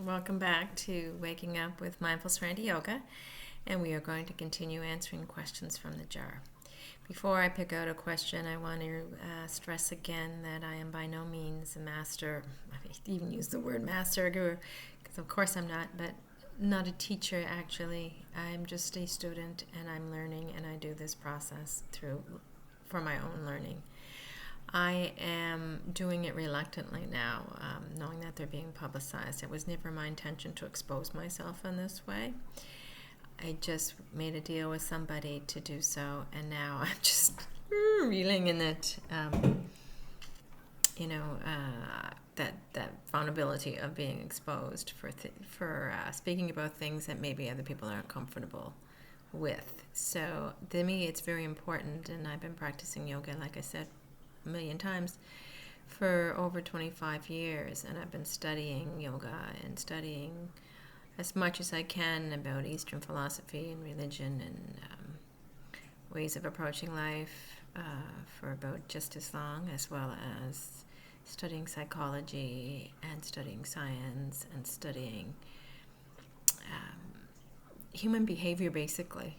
Welcome back to Waking Up with Mindful Serenity Yoga, and we are going to continue answering questions from the jar. Before I pick out a question, I want to stress again that I am by no means a master. I even use the word master, guru, because of course I'm not, but not a teacher actually. I'm just a student, and I'm learning, and I do this process for my own learning. I am doing it reluctantly now, knowing that they're being publicized. It was never my intention to expose myself in this way. I just made a deal with somebody to do so, and now I'm just reeling in it. That vulnerability of being exposed for speaking about things that maybe other people aren't comfortable with. So to me, it's very important, and I've been practicing yoga, like I said, a million times for over 25 years, and I've been studying yoga and studying as much as I can about Eastern philosophy and religion and ways of approaching life for about just as long, as well as studying psychology and studying science and studying human behavior, basically.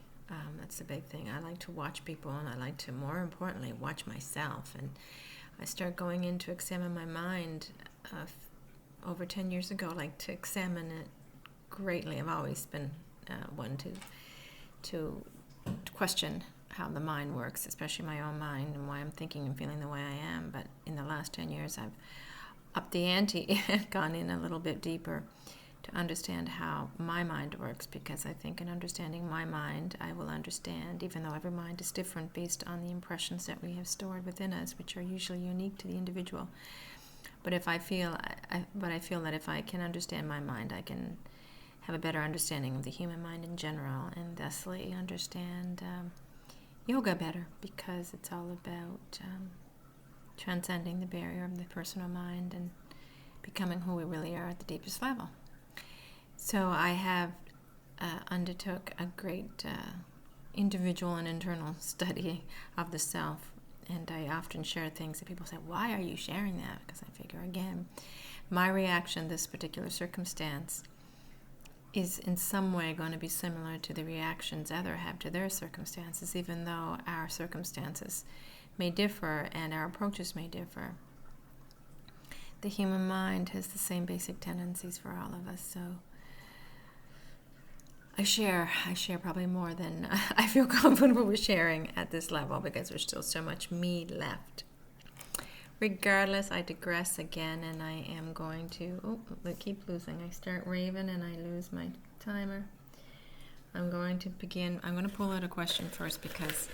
That's the big thing. I like to watch people, and I like to, more importantly, watch myself. And I start going in to examine my mind over 10 years ago, like to examine it greatly. I've always been one to question how the mind works, especially my own mind, and why I'm thinking and feeling the way I am. But in the last 10 years, I've upped the ante and gone in a little bit deeper to understand how my mind works, because I think in understanding my mind, I will understand, even though every mind is different based on the impressions that we have stored within us, which are usually unique to the individual. But I feel that if I can understand my mind, I can have a better understanding of the human mind in general, and thusly understand yoga better, because it's all about transcending the barrier of the personal mind and becoming who we really are at the deepest level. So I have undertook a great individual and internal study of the self, and I often share things that people say, why are you sharing that? Because I figure, again, my reaction to this particular circumstance is in some way going to be similar to the reactions others have to their circumstances, even though our circumstances may differ and our approaches may differ. The human mind has the same basic tendencies for all of us, so I share probably more than I feel comfortable with sharing at this level, because there's still so much me left. Regardless, I digress again, and I am going to, I keep losing. I start raving and I lose my timer. I'm going to pull out a question first, because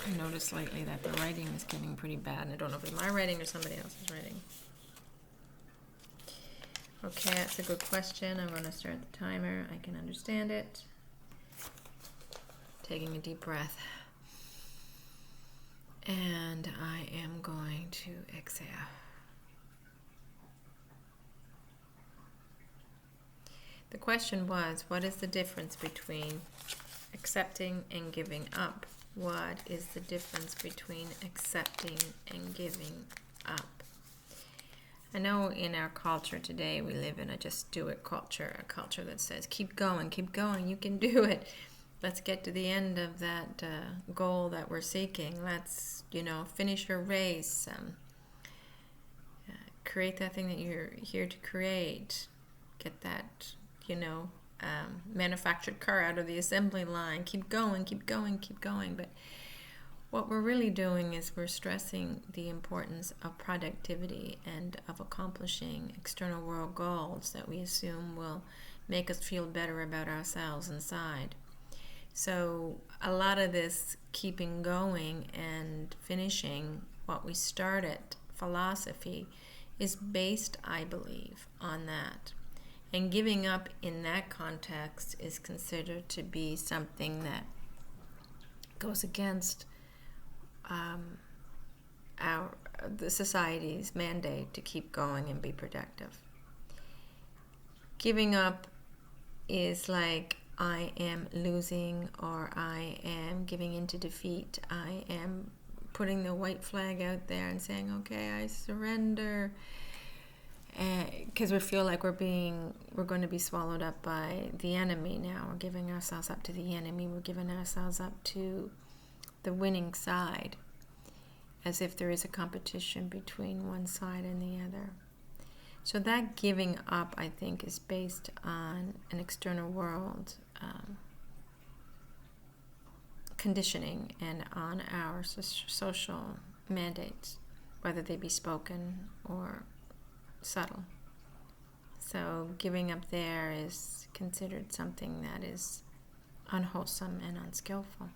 I noticed lately that the writing is getting pretty bad, and I don't know if it's my writing or somebody else's writing. Okay, that's a good question. I'm going to start the timer. I can understand it. Taking a deep breath. And I am going to exhale. The question was, what is the difference between accepting and giving up? What is the difference between accepting and giving up? I know in our culture today, we live in a just do it culture, a culture that says, keep going, you can do it. Let's get to the end of that goal that we're seeking. Let's, finish your race. Create that thing that you're here to create. Get that, manufactured car out of the assembly line. Keep going. But what we're really doing is we're stressing the importance of productivity and of accomplishing external world goals that we assume will make us feel better about ourselves inside. So a lot of this keeping going and finishing what we started philosophy is based, I believe, on that. And giving up in that context is considered to be something that goes against the society's mandate to keep going and be productive. Giving up is like, I am losing, or I am giving into defeat. I am putting the white flag out there and saying, okay, I surrender. we feel like we're going to be swallowed up by the enemy now. We're giving ourselves up to the enemy. We're giving ourselves up to the winning side, as if there is a competition between one side and the other. So that giving up, I think, is based on an external world conditioning and on our social mandates, whether they be spoken or subtle. So giving up there is considered something that is unwholesome and unskillful.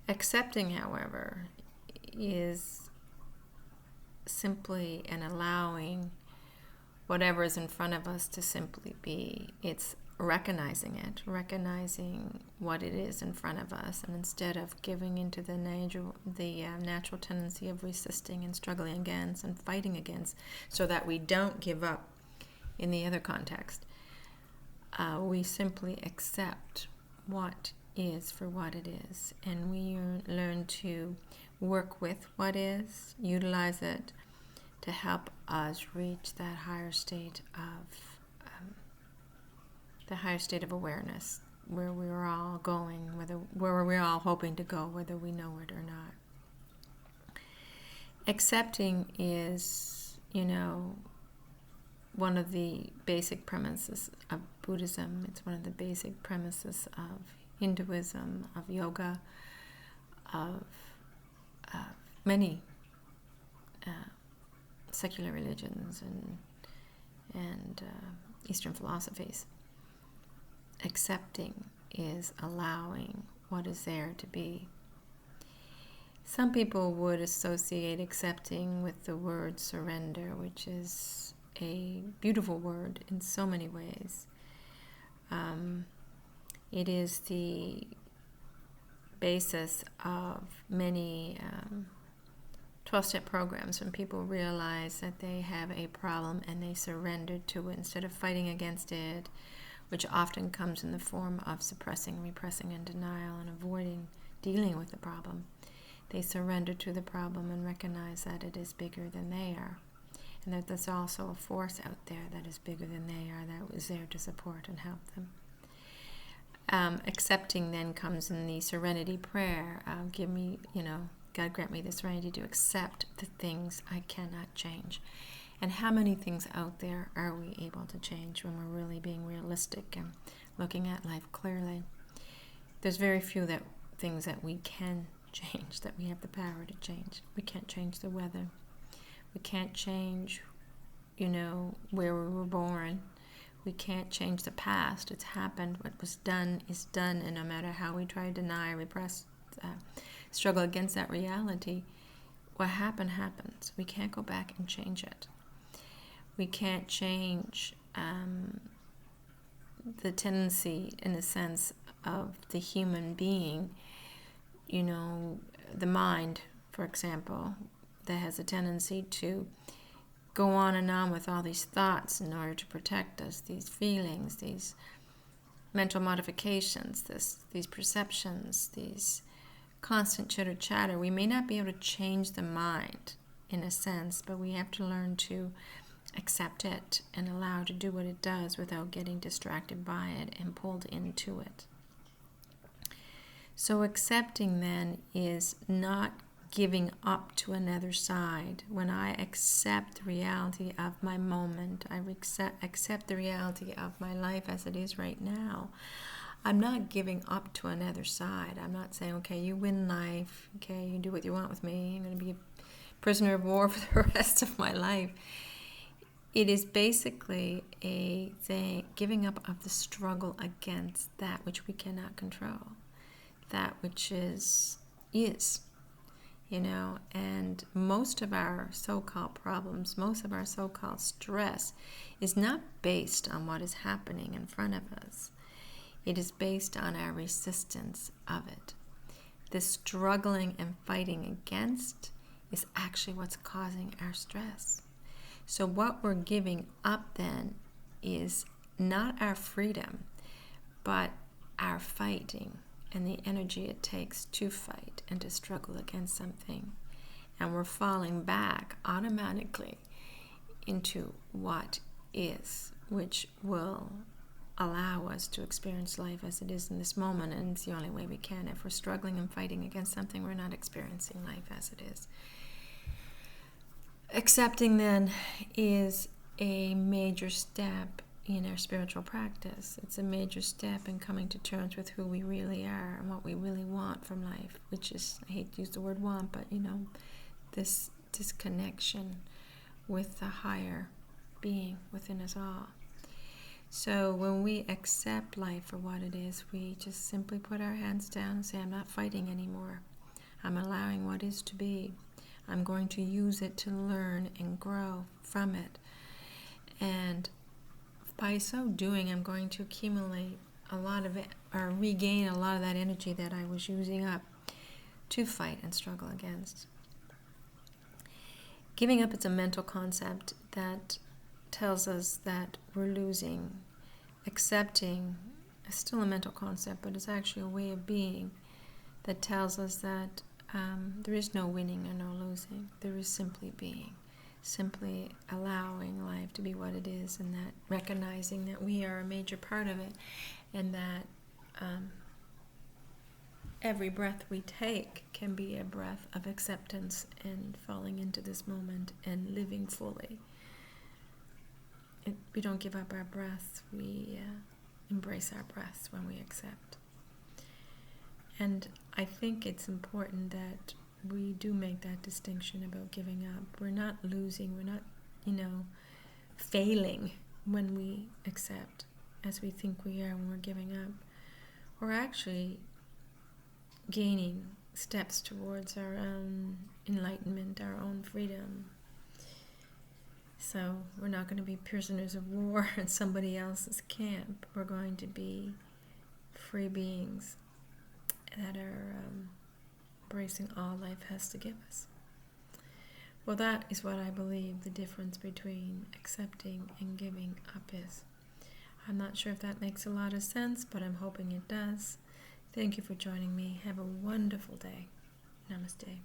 Accepting, however, is simply an allowing whatever is in front of us to simply be. It's recognizing what it is in front of us, and instead of giving into the natural tendency of resisting and struggling against and fighting against, so that we don't give up in the other context, we simply accept what is for what it is, and we learn to work with what is, utilize it to help us reach that higher state of awareness, where we're all going, where we're all hoping to go, whether we know it or not. Accepting is, one of the basic premises of Buddhism. It's one of the basic premises of Hinduism, of yoga, of many secular religions and Eastern philosophies. Accepting is allowing what is there to be. Some people would associate accepting with the word surrender, which is a beautiful word in so many ways. It is the basis of many 12-step programs, when people realize that they have a problem and they surrender to it instead of fighting against it, which often comes in the form of suppressing, repressing, and denial, and avoiding dealing with the problem. They surrender to the problem and recognize that it is bigger than they are, and that there's also a force out there that is bigger than they are, that is there to support and help them. Accepting then comes in the serenity prayer. God grant me the serenity to accept the things I cannot change. And how many things out there are we able to change when we're really being realistic and looking at life clearly? There's very few things that we can change, that we have the power to change. We can't change the weather. We can't change, where we were born. We can't change the past. It's happened. What was done is done, and no matter how we try to deny, repress, struggle against that reality, what happened happens. We can't go back and change it. We can't change the tendency, in the sense of the human being, the mind, for example, that has a tendency to go on and on with all these thoughts in order to protect us, these feelings, these mental modifications, these perceptions, these constant chitter-chatter. We may not be able to change the mind, in a sense, but we have to learn to accept it and allow it to do what it does without getting distracted by it and pulled into it. So accepting then is not giving up to another side. When I accept the reality of my moment, I accept the reality of my life as it is right now, I'm not giving up to another side. I'm not saying, okay, you win life, okay, you do what you want with me, I'm going to be a prisoner of war for the rest of my life. It is basically a thing, giving up of the struggle against that which we cannot control, that which is, and most of our so-called problems, most of our so-called stress is not based on what is happening in front of us. It is based on our resistance of it. The struggling and fighting against is actually what's causing our stress. So what we're giving up then is not our freedom, but our fighting and the energy it takes to fight and to struggle against something. And we're falling back automatically into what is, which will allow us to experience life as it is in this moment. And it's the only way we can. If we're struggling and fighting against something, we're not experiencing life as it is. Accepting then is a major step in our spiritual practice. It's a major step in coming to terms with who we really are and what we really want from life, which is, I hate to use the word want, but this connection with the higher being within us all. So when we accept life for what it is, we just simply put our hands down and say, I'm not fighting anymore. I'm allowing what is to be. I'm going to use it to learn and grow from it. And by so doing, I'm going to accumulate a lot of it, or regain a lot of that energy that I was using up to fight and struggle against. Giving up is a mental concept that tells us that we're losing. Accepting is still a mental concept, but it's actually a way of being that tells us that there is no winning or no losing. There is simply being. Simply allowing life to be what it is, and that recognizing that we are a major part of it, and that every breath we take can be a breath of acceptance and falling into this moment and living fully. We don't give up our breath, we embrace our breaths when we accept. And I think it's important that we do make that distinction about giving up. We're not losing, we're not, failing when we accept, as we think we are when we're giving up. We're actually gaining steps towards our own enlightenment, our own freedom. So we're not going to be prisoners of war in somebody else's camp. We're going to be free beings that are embracing all life has to give us. Well, that is what I believe the difference between accepting and giving up is. I'm not sure if that makes a lot of sense, but I'm hoping it does. Thank you for joining me. Have a wonderful day. Namaste.